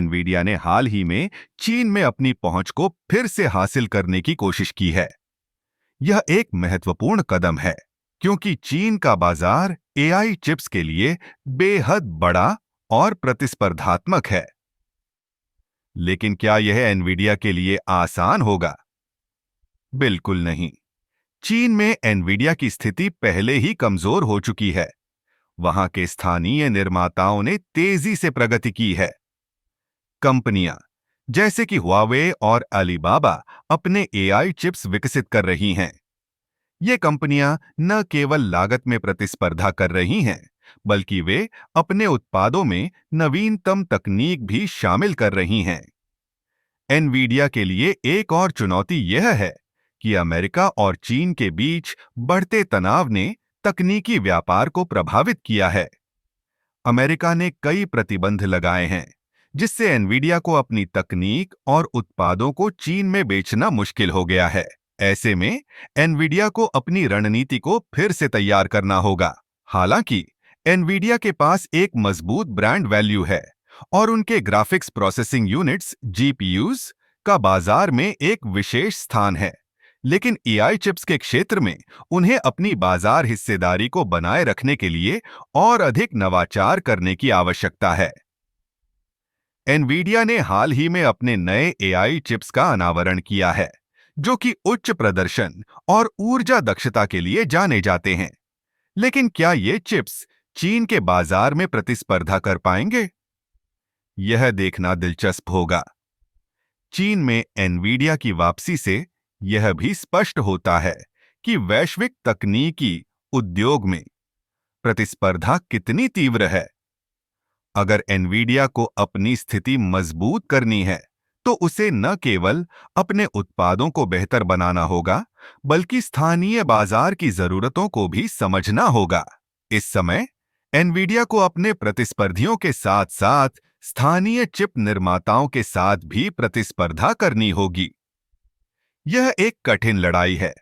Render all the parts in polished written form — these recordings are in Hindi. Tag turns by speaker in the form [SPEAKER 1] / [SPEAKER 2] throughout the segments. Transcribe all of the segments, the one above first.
[SPEAKER 1] एनवीडिया ने हाल ही में चीन में अपनी पहुंच को फिर से हासिल करने की कोशिश की है। यह एक महत्वपूर्ण कदम है क्योंकि चीन का बाजार एआई चिप्स के लिए बेहद बड़ा और प्रतिस्पर्धात्मक है। लेकिन क्या यह एनवीडिया के लिए आसान होगा? बिल्कुल नहीं। चीन में एनवीडिया की स्थिति पहले ही कमजोर हो चुकी है। वहां के स्थानीय निर्माताओं ने तेजी से प्रगति की है। कंपनियां जैसे कि हुआवे और अलीबाबा अपने एआई चिप्स विकसित कर रही हैं। ये कंपनियां न केवल लागत में प्रतिस्पर्धा कर रही हैं, बल्कि वे अपने उत्पादों में नवीनतम तकनीक भी शामिल कर रही हैं। एनवीडिया के लिए एक और चुनौती यह है कि अमेरिका और चीन के बीच बढ़ते तनाव ने तकनीकी व्यापार को प्रभावित किया है। अमेरिका ने कई प्रतिबंध लगाए हैं, जिससे एनवीडिया को अपनी तकनीक और उत्पादों को चीन में बेचना मुश्किल हो गया है। ऐसे में एनवीडिया को अपनी रणनीति को फिर से तैयार करना होगा। हालांकि एनवीडिया के पास एक मजबूत ब्रांड वैल्यू है और उनके ग्राफिक्स प्रोसेसिंग यूनिट्स जीपीयूज का बाजार में एक विशेष स्थान है, लेकिन एआई चिप्स के क्षेत्र में उन्हें अपनी बाजार हिस्सेदारी को बनाए रखने के लिए और अधिक नवाचार करने की आवश्यकता है। एनवीडिया ने हाल ही में अपने नए एआई चिप्स का अनावरण किया है, जो कि उच्च प्रदर्शन और ऊर्जा दक्षता के लिए जाने जाते हैं। लेकिन क्या ये चिप्स चीन के बाजार में प्रतिस्पर्धा कर पाएंगे? यह देखना दिलचस्प होगा। चीन में एनवीडिया की वापसी से यह भी स्पष्ट होता है कि वैश्विक तकनीकी उद्योग में प्रतिस्पर्धा कितनी तीव्र है। अगर एनवीडिया को अपनी स्थिति मजबूत करनी है, तो उसे न केवल अपने उत्पादों को बेहतर बनाना होगा, बल्कि स्थानीय बाजार की जरूरतों को भी समझना होगा। इस समय एनवीडिया को अपने प्रतिस्पर्धियों के साथ साथ स्थानीय चिप निर्माताओं के साथ भी प्रतिस्पर्धा करनी होगी। यह एक कठिन लड़ाई है,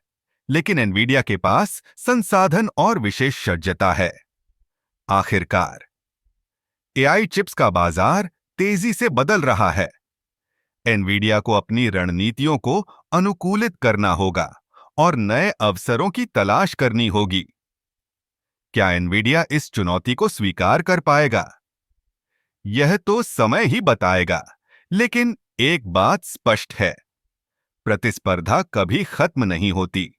[SPEAKER 1] लेकिन एनवीडिया के पास संसाधन और विशेषज्ञता है। आखिरकार, एआई चिप्स का बाजार तेजी से बदल रहा है। एनवीडिया को अपनी रणनीतियों को अनुकूलित करना होगा और नए अवसरों की तलाश करनी होगी। क्या एनवीडिया इस चुनौती को स्वीकार कर पाएगा? यह तो समय ही बताएगा, लेकिन एक बात स्पष्ट है, प्रतिस्पर्धा कभी खत्म नहीं होती।